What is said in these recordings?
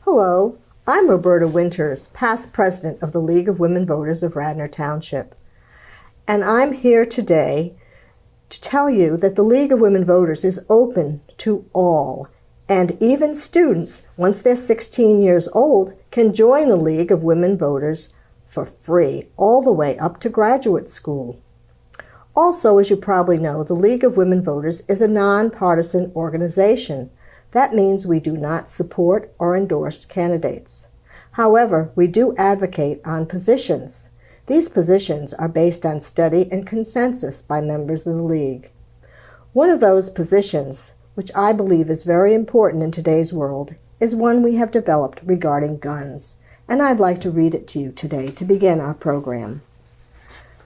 Hello, I'm Roberta Winters, past president of the League of Women Voters of Radnor Township. And I'm here today to tell you that the League of Women Voters is open to all, and even students, once they're 16 years old, can join the League of Women Voters for free, all the way up to graduate school. Also, as you probably know, the League of Women Voters is a nonpartisan organization. That means we do not support or endorse candidates. However, we do advocate on positions. These positions are based on study and consensus by members of the League. One of those positions, which I believe is very important in today's world, is one we have developed regarding guns, and I'd like to read it to you today to begin our program.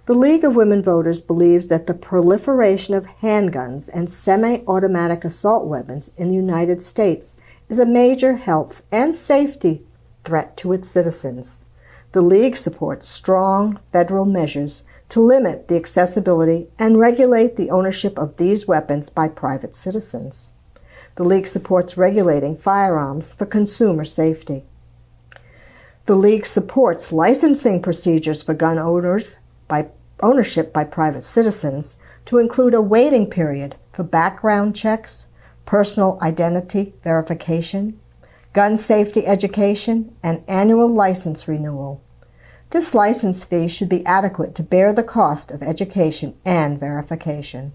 The League of Women Voters believes that the proliferation of handguns and semi-automatic assault weapons in the United States is a major health and safety threat to its citizens. The League supports strong federal measures to limit the accessibility and regulate the ownership of these weapons by private citizens. The League supports regulating firearms for consumer safety. The League supports licensing procedures for gun owners by ownership by private citizens to include a waiting period for background checks, personal identity verification, gun safety education, and annual license renewal. This license fee should be adequate to bear the cost of education and verification.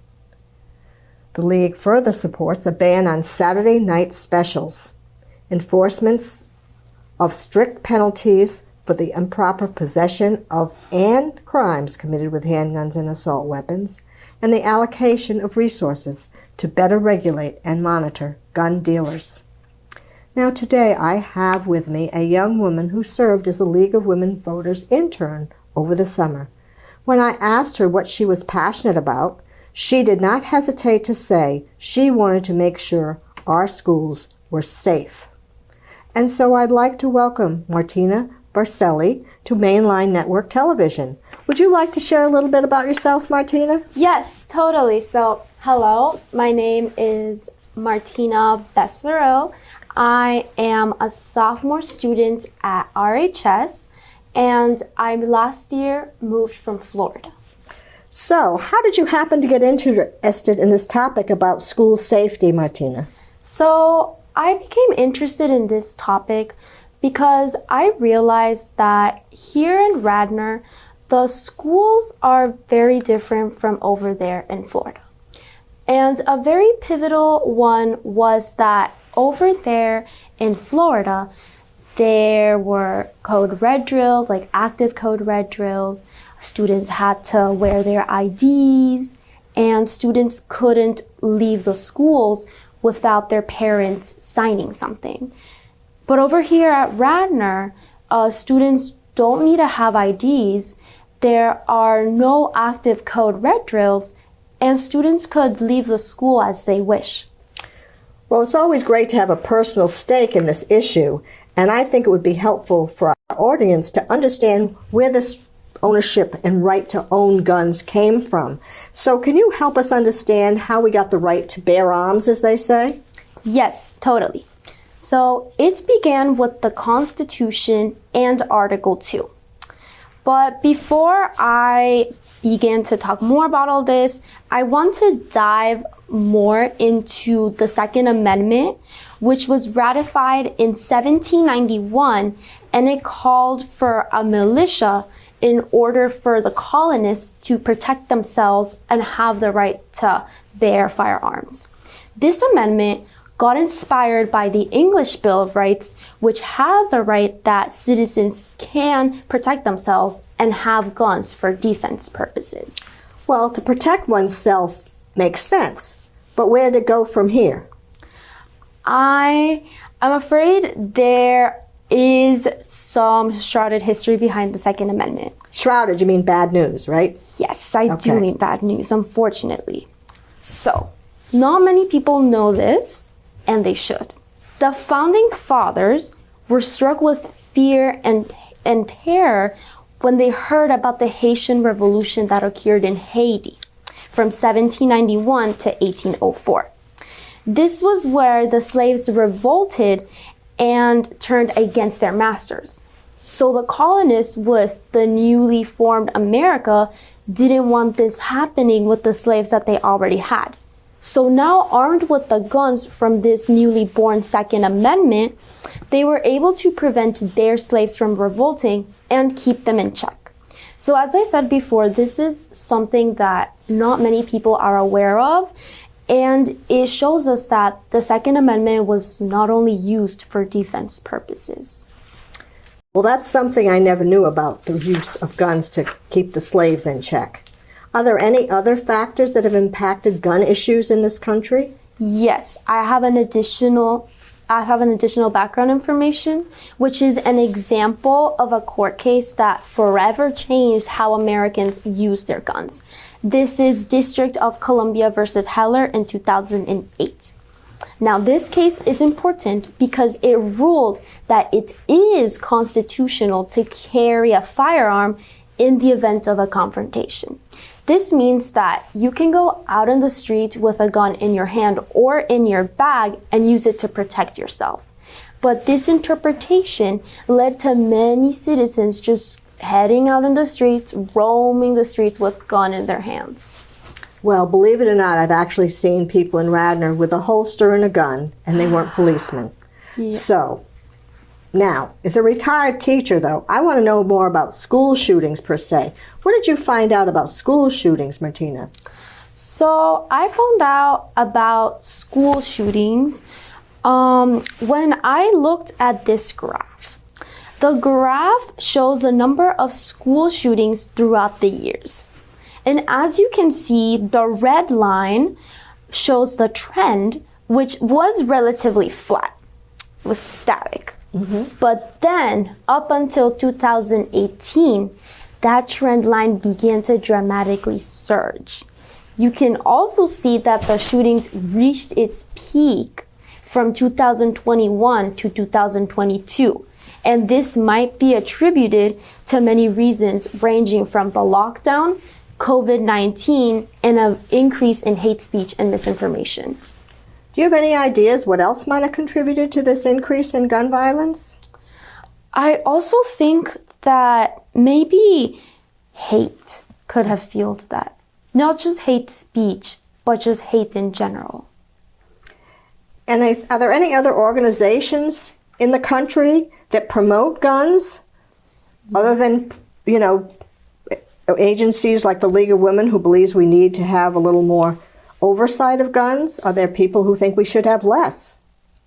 The League further supports a ban on Saturday night specials, enforcements of strict penalties for the improper possession of and crimes committed with handguns and assault weapons, and the allocation of resources to better regulate and monitor gun dealers. Now today I have with me a young woman who served as a League of Women Voters intern over the summer. When I asked her what she was passionate about, she did not hesitate to say she wanted to make sure our schools were safe. And so I'd like to welcome Martina Barcelli to Mainline Network Television. Would you like to share a little bit about yourself, Martina? Yes, totally. So, hello, my name is Martina Barcelli. I am a sophomore student at RHS, and I last year moved from Florida. So, how did you happen to get interested in this topic about school safety, Martina? So, I became interested in this topic because I realized that here in Radnor, the schools are very different from over there in Florida. And a very pivotal one was that over there in Florida, there were code red drills, like active code red drills. Students had to wear their IDs, and students couldn't leave the schools without their parents signing something. But over here at Radnor, students don't need to have IDs. There are no active code red drills, and students could leave the school as they wish. Well, it's always great to have a personal stake in this issue, and I think it would be helpful for our audience to understand where this ownership and right to own guns came from. So can you help us understand how we got the right to bear arms, as they say? Yes, totally. So it began with the Constitution and Article 2. But before I begin to talk more about all this, I want to dive more into the Second Amendment, which was ratified in 1791, and it called for a militia in order for the colonists to protect themselves and have the right to bear firearms. This amendment got inspired by the English Bill of Rights, which has a right that citizens can protect themselves and have guns for defense purposes. Well, to protect oneself makes sense, but where did it go from here? I am afraid there is some shrouded history behind the Second Amendment. Shrouded, you mean bad news, right? Yes, I do mean bad news, unfortunately. So, not many people know this, and they should. The founding fathers were struck with fear and terror when they heard about the Haitian Revolution that occurred in Haiti from 1791 to 1804. This was where the slaves revolted and turned against their masters. So the colonists with the newly formed America didn't want this happening with the slaves that they already had. So now, armed with the guns from this newly born Second Amendment, they were able to prevent their slaves from revolting and keep them in check. So as I said before, this is something that not many people are aware of, and it shows us that the Second Amendment was not only used for defense purposes. Well, that's something I never knew about, the use of guns to keep the slaves in check. Are there any other factors that have impacted gun issues in this country? Yes, I have an additional background information, which is an example of a court case that forever changed how Americans use their guns. This is District of Columbia versus Heller in 2008. Now, this case is important because it ruled that it is constitutional to carry a firearm in the event of a confrontation. This means that you can go out in the street with a gun in your hand or in your bag and use it to protect yourself. But this interpretation led to many citizens just heading out in the streets, roaming the streets with a gun in their hands. Well, believe it or not, I've actually seen people in Radnor with a holster and a gun, and they weren't policemen. Yeah. So, now, as a retired teacher, though, I want to know more about school shootings per se. What did you find out about school shootings, Martina? So I found out about school shootings when I looked at this graph. The graph shows the number of school shootings throughout the years. And as you can see, the red line shows the trend, which was relatively flat, it was static. But then, up until 2018, that trend line began to dramatically surge. You can also see that the shootings reached its peak from 2021 to 2022. And this might be attributed to many reasons ranging from the lockdown, COVID-19, and an increase in hate speech and misinformation. Do you have any ideas what else might have contributed to this increase in gun violence? I also think that maybe hate could have fueled that. Not just hate speech, but just hate in general. And are there any other organizations in the country that promote guns other than, agencies like the League of Women who believes we need to have a little more oversight of guns? Are there people who think we should have less?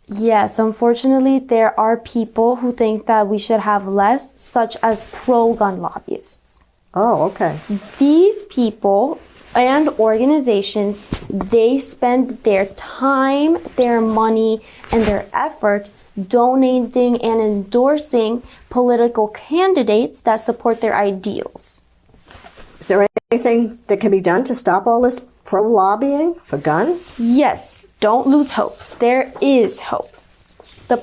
Yes, unfortunately, there are people who think that we should have less, such as pro-gun lobbyists. Oh, okay. These people and organizations, they spend their time, their money, and their effort donating and endorsing political candidates that support their ideals. Is there anything that can be done to stop all this pro-lobbying for guns? Yes, don't lose hope. There is hope.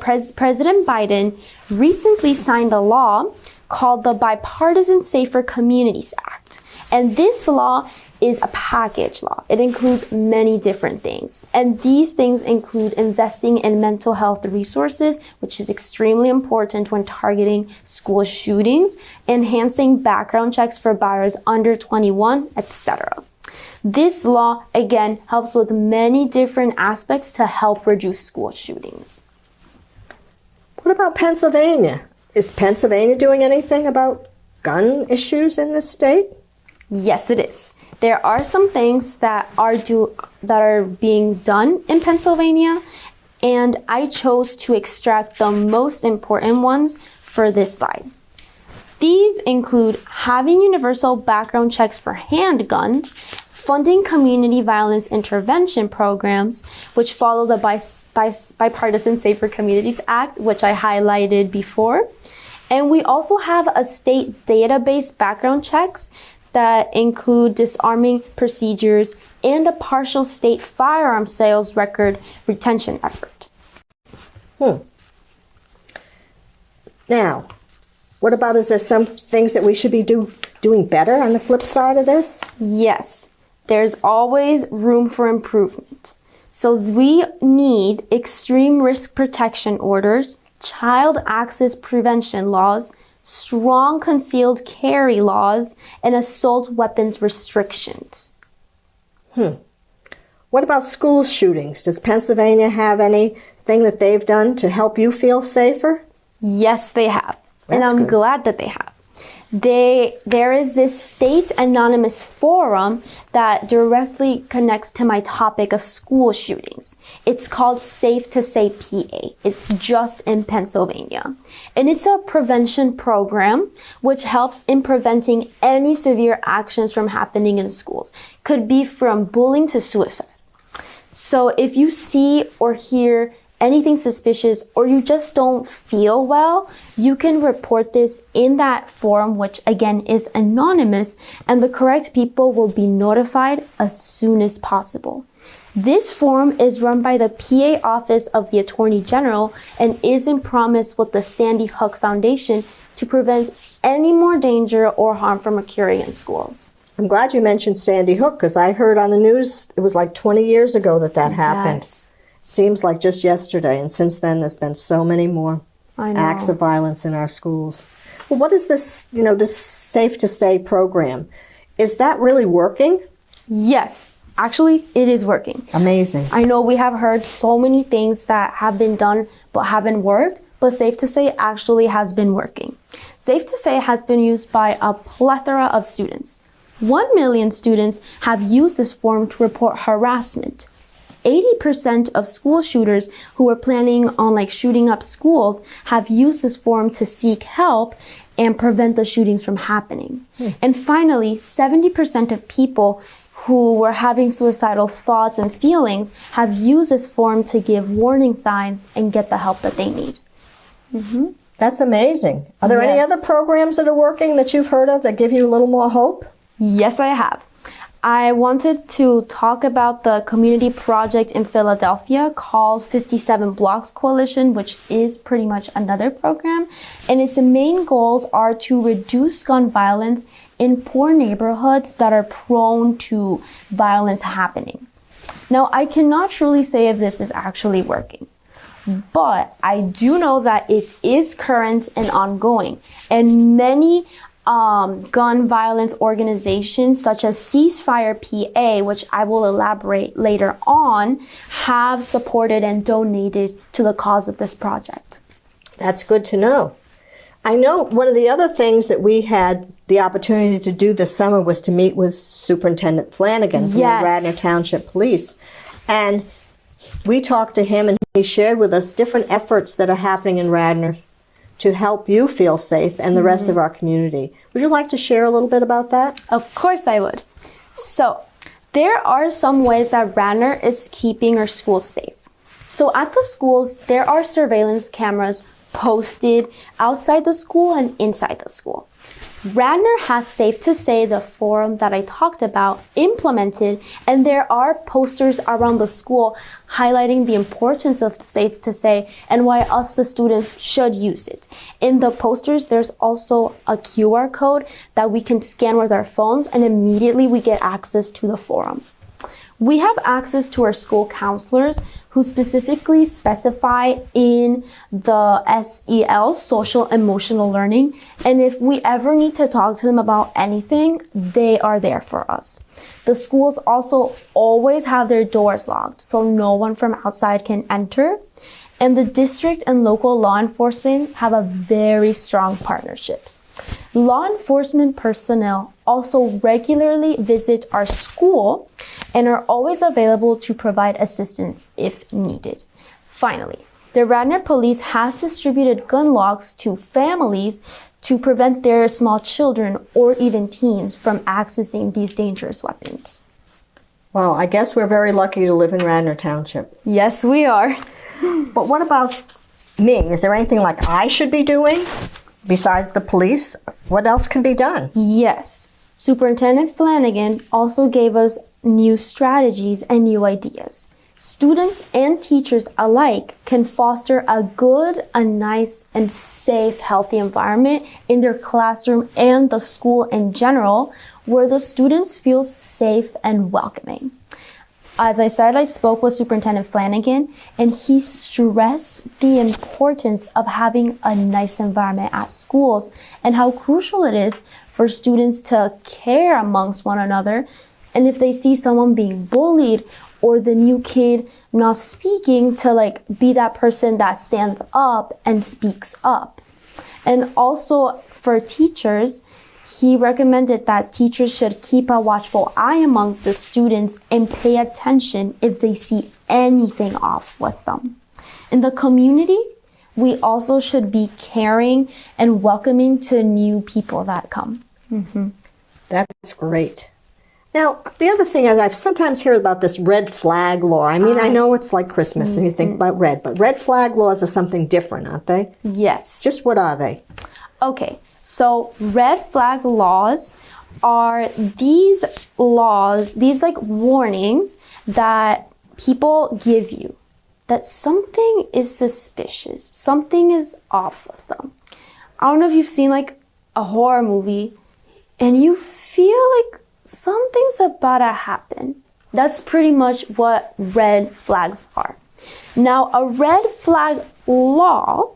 President Biden recently signed a law called the Bipartisan Safer Communities Act. And this law is a package law. It includes many different things. And these things include investing in mental health resources, which is extremely important when targeting school shootings, enhancing background checks for buyers under 21, etc. This law, again, helps with many different aspects to help reduce school shootings. What about Pennsylvania? Is Pennsylvania doing anything about gun issues in this state? Yes, it is. There are some things that are being done in Pennsylvania, and I chose to extract the most important ones for this slide. These include having universal background checks for handguns, funding community violence intervention programs, which follow the Bipartisan Safer Communities Act, which I highlighted before. And we also have a state database background checks that include disarming procedures and a partial state firearm sales record retention effort. Now, What about, is there some things that we should be doing better on the flip side of this? Yes, there's always room for improvement. So we need extreme risk protection orders, child access prevention laws, strong concealed carry laws, and assault weapons restrictions. What about school shootings? Does Pennsylvania have anything that they've done to help you feel safer? Yes, they have. And That's I'm good. glad that they have. There is this state anonymous forum that directly connects to my topic of school shootings. It's called Safe to Say PA. It's just in Pennsylvania. And it's a prevention program which helps in preventing any severe actions from happening in schools. Could be from bullying to suicide. So if you see or hear anything suspicious or you just don't feel well, you can report this in that forum, which again is anonymous, and the correct people will be notified as soon as possible. This forum is run by the PA Office of the Attorney General and is in promise with the Sandy Hook Foundation to prevent any more danger or harm from occurring in schools. I'm glad you mentioned Sandy Hook, because I heard on the news it was like 20 years ago that happened. Yes. Seems like just yesterday, and since then there's been so many more I know. acts of violence in our schools. Well, what is this, this Safe to Say program? Is that really working? Yes, actually, it is working. Amazing. I know we have heard so many things that have been done but haven't worked, but Safe to Say actually has been working. Safe to Say has been used by a plethora of students. 1 million students have used this form to report harassment. 80% of school shooters who are planning on shooting up schools have used this form to seek help and prevent the shootings from happening. And finally, 70% of people who were having suicidal thoughts and feelings have used this form to give warning signs and get the help that they need. That's amazing. Are there any Yes. other programs that are working that you've heard of that give you a little more hope? Yes, I have. I wanted to talk about the community project in Philadelphia called 57 Blocks Coalition, which is pretty much another program. And its main goals are to reduce gun violence in poor neighborhoods that are prone to violence happening. Now, I cannot truly say if this is actually working, but I do know that it is current and ongoing. And many gun violence organizations such as Ceasefire PA, which I will elaborate later on, have supported and donated to the cause of this project. That's good to know. I know one of the other things that we had the opportunity to do this summer was to meet with Superintendent Flanagan from Yes. the Radnor Township Police. And we talked to him, and he shared with us different efforts that are happening in Radnor to help you feel safe and the rest of our community. Would you like to share a little bit about that? Of course I would. So, there are some ways that Radnor is keeping our schools safe. So at the schools, there are surveillance cameras posted outside the school and inside the school. Radnor has Safe to Say, the forum that I talked about, implemented, and there are posters around the school highlighting the importance of Safe to Say and why us, the students, should use it. In the posters, there's also a QR code that we can scan with our phones, and immediately we get access to the forum. We have access to our school counselors who specifically specify in the SEL, social emotional learning. And if we ever need to talk to them about anything, they are there for us. The schools also always have their doors locked, so no one from outside can enter. And the district and local law enforcement have a very strong partnership. Law enforcement personnel also regularly visit our school and are always available to provide assistance if needed. Finally, the Radnor Police has distributed gun locks to families to prevent their small children or even teens from accessing these dangerous weapons. Well, I guess we're very lucky to live in Radnor Township. Yes, we are. But what about me? Is there anything like I should be doing besides the police? What else can be done? Yes. Superintendent Flanagan also gave us new strategies and new ideas. Students and teachers alike can foster a good, a nice, and safe, healthy environment in their classroom and the school in general, where the students feel safe and welcoming. As I said, I spoke with Superintendent Flanagan, and he stressed the importance of having a nice environment at schools and how crucial it is for students to care amongst one another. And if they see someone being bullied or the new kid not speaking, to be that person that stands up and speaks up. And also for teachers, he recommended that teachers should keep a watchful eye amongst the students and pay attention if they see anything off with them. In the community, we also should be caring and welcoming to new people that come. Mm-hmm. That's great. Now, the other thing is I've sometimes heard about this red flag law. I mean, I know it's like Christmas and you think about red, but red flag laws are something different, aren't they? Yes. Just what are they? Okay, so red flag laws are these laws, these warnings that people give you that something is suspicious, something is off with them. I don't know if you've seen a horror movie and you feel like something's about to happen. That's pretty much what red flags are. Now, a red flag law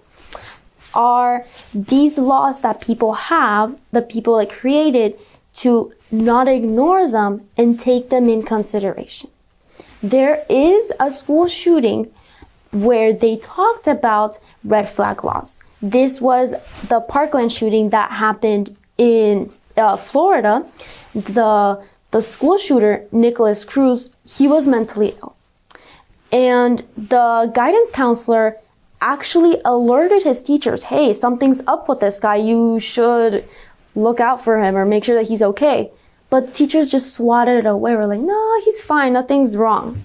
are these laws that people have, the people created, to not ignore them and take them in consideration. There is a school shooting where they talked about red flag laws. This was the Parkland shooting that happened in Florida. The school shooter, Nicholas Cruz, he was mentally ill. And the guidance counselor actually alerted his teachers, hey, something's up with this guy. You should look out for him or make sure that he's okay. But the teachers just swatted it away. We're like, no, he's fine. Nothing's wrong.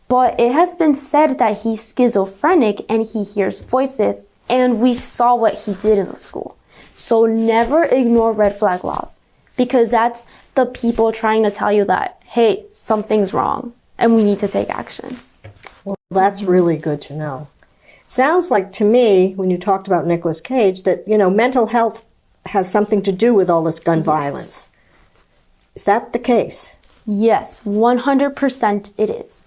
But it has been said that he's schizophrenic and he hears voices. And we saw what he did in the school. So never ignore red flag laws, because that's the people trying to tell you that, hey, something's wrong and we need to take action. Well, that's really good to know. Sounds like to me, when you talked about Nicolas Cage, that, mental health has something to do with all this gun violence. Is that the case? Yes, 100% it is.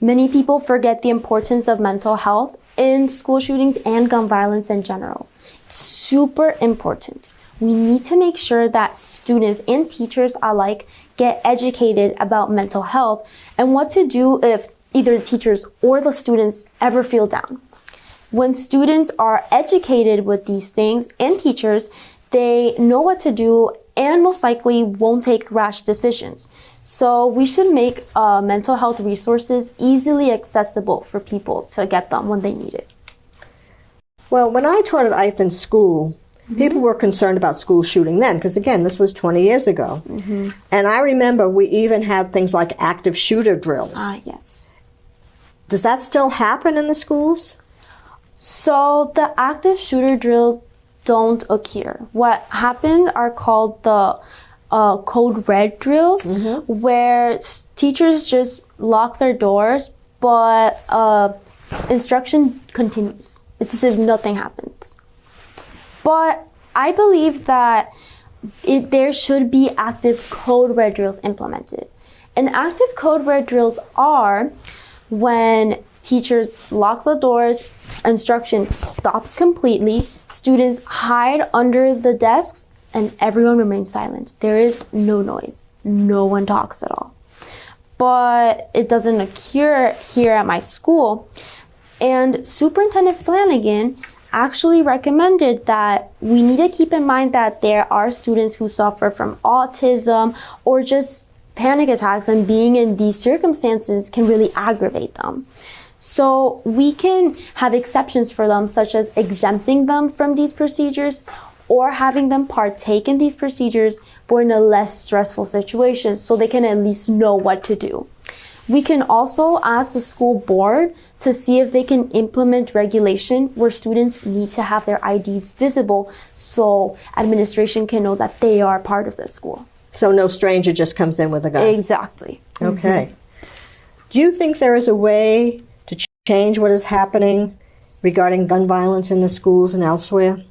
Many people forget the importance of mental health in school shootings and gun violence in general. It's super important. We need to make sure that students and teachers alike get educated about mental health and what to do if either the teachers or the students ever feel down. When students are educated with these things and teachers, they know what to do and most likely won't take rash decisions. So we should make mental health resources easily accessible for people to get them when they need it. Well, when I taught at Ithan School, people were concerned about school shooting then, because again, this was 20 years ago. And I remember we even had things like active shooter drills. Yes. Does that still happen in the schools? So the active shooter drills don't occur. What happened are called the code red drills, where teachers just lock their doors, but instruction continues. It's as if nothing happens. But I believe that there should be active code red drills implemented. And active code red drills are when teachers lock the doors, instruction stops completely, students hide under the desks, and everyone remains silent. There is no noise. No one talks at all. But it doesn't occur here at my school. And Superintendent Flanagan actually recommended that we need to keep in mind that there are students who suffer from autism or just panic attacks, and being in these circumstances can really aggravate them. So we can have exceptions for them, such as exempting them from these procedures or having them partake in these procedures but in a less stressful situation so they can at least know what to do. We can also ask the school board to see if they can implement regulation where students need to have their IDs visible so administration can know that they are part of the school. So no stranger just comes in with a gun? Exactly. Okay. Do you think there is a way to change what is happening regarding gun violence in the schools and elsewhere?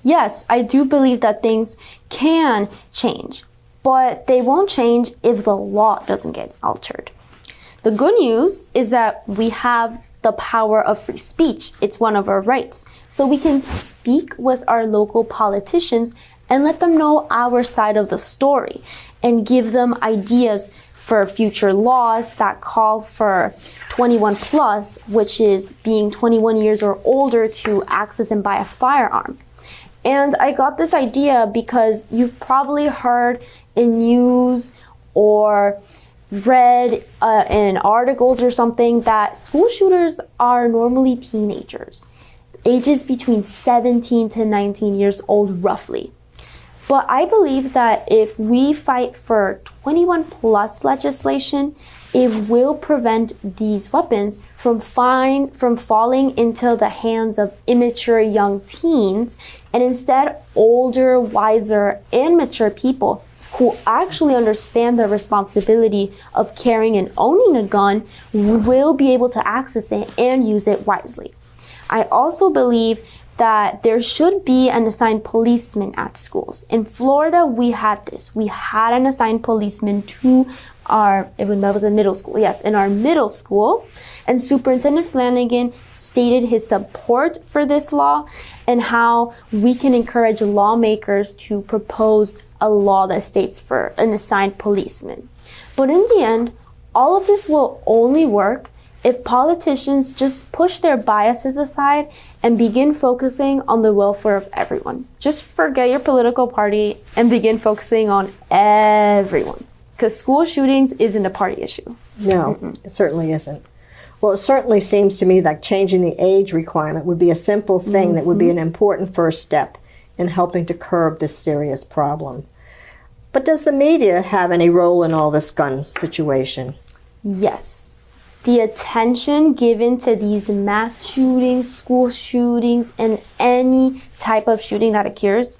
Yes, I do believe that things can change, but they won't change if the law doesn't get altered. The good news is that we have the power of free speech. It's one of our rights. So we can speak with our local politicians and let them know our side of the story and give them ideas for future laws that call for 21 plus, which is being 21 years or older to access and buy a firearm. And I got this idea because you've probably heard in news or read in articles or something that school shooters are normally teenagers, ages between 17 to 19 years old roughly. But I believe that if we fight for 21 plus legislation, it will prevent these weapons from falling into the hands of immature young teens, and instead older, wiser, and mature people who actually understand the responsibility of carrying and owning a gun will be able to access it and use it wisely. I also believe that there should be an assigned policeman at schools. In Florida, we had this. We had an assigned policeman to it was in middle school. Yes, in our middle school. And Superintendent Flanagan stated his support for this law and how we can encourage lawmakers to propose a law that states for an assigned policeman. But in the end, all of this will only work if politicians just push their biases aside and begin focusing on the welfare of everyone. Just forget your political party and begin focusing on everyone. Because school shootings isn't a party issue. No, it certainly isn't. Well, it certainly seems to me like changing the age requirement would be a simple thing that would be an important first step in helping to curb this serious problem. But does the media have any role in all this gun situation? Yes. The attention given to these mass shootings, school shootings, and any type of shooting that occurs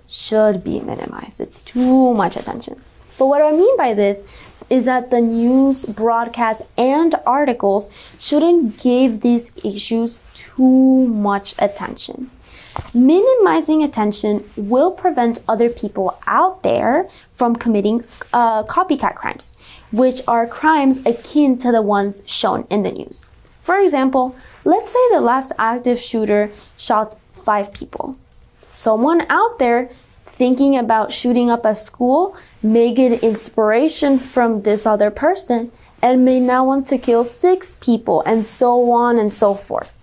should be minimized. It's too much attention. But what I mean by this is that the news, broadcasts, and articles shouldn't give these issues too much attention. Minimizing attention will prevent other people out there from committing copycat crimes, which are crimes akin to the ones shown in the news. For example, let's say the last active shooter shot 5 people. Someone out there thinking about shooting up a school may get inspiration from this other person and may now want to kill 6 people, and so on and so forth.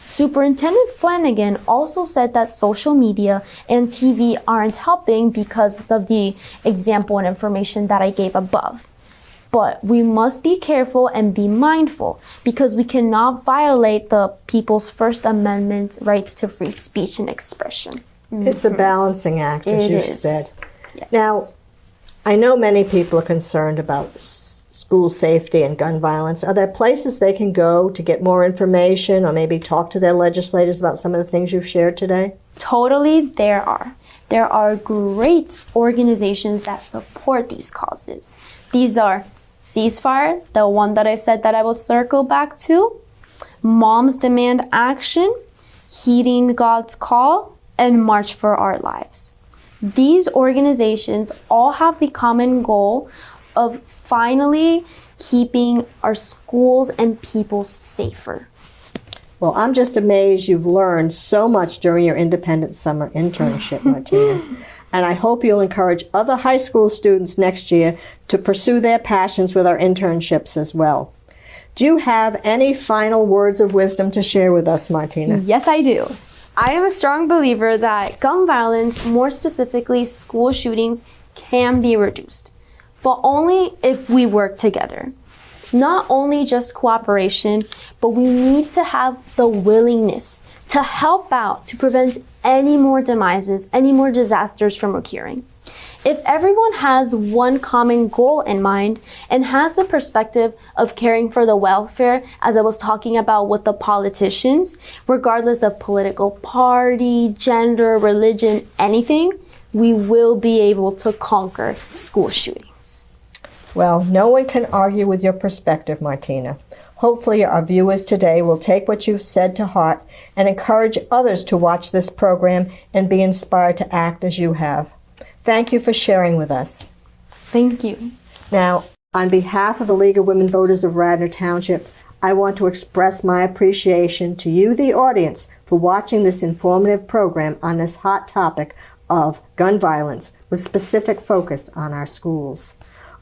Superintendent Flanagan also said that social media and TV aren't helping because of the example and information that I gave above. But we must be careful and be mindful because we cannot violate the people's First Amendment rights to free speech and expression. It's a balancing act, as you've said. Yes. Now, I know many people are concerned about school safety and gun violence. Are there places they can go to get more information or maybe talk to their legislators about some of the things you've shared today? Totally, there are. There are great organizations that support these causes. These are Ceasefire, the one that I said that I will circle back to, Moms Demand Action, Heeding God's Call, and March for Our Lives. These organizations all have the common goal of finally keeping our schools and people safer. Well, I'm just amazed you've learned so much during your independent summer internship, Martina. And I hope you'll encourage other high school students next year to pursue their passions with our internships as well. Do you have any final words of wisdom to share with us, Martina? Yes, I do. I am a strong believer that gun violence, more specifically school shootings, can be reduced, but only if we work together. Not only just cooperation, but we need to have the willingness to help out to prevent any more demises, any more disasters from occurring. If everyone has one common goal in mind and has the perspective of caring for the welfare, as I was talking about with the politicians, regardless of political party, gender, religion, anything, we will be able to conquer school shootings. Well, no one can argue with your perspective, Martina. Hopefully, our viewers today will take what you've said to heart and encourage others to watch this program and be inspired to act as you have. Thank you for sharing with us. Thank you. Now, on behalf of the League of Women Voters of Radnor Township, I want to express my appreciation to you, the audience, for watching this informative program on this hot topic of gun violence with specific focus on our schools.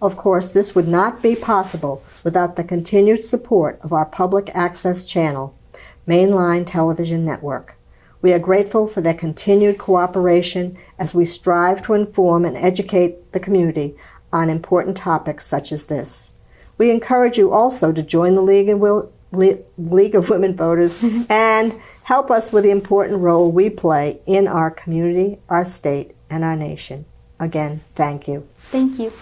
Of course, this would not be possible without the continued support of our public access channel, Mainline Television Network. We are grateful for their continued cooperation as we strive to inform and educate the community on important topics such as this. We encourage you also to join the League of Women Voters and help us with the important role we play in our community, our state, and our nation. Again, thank you. Thank you.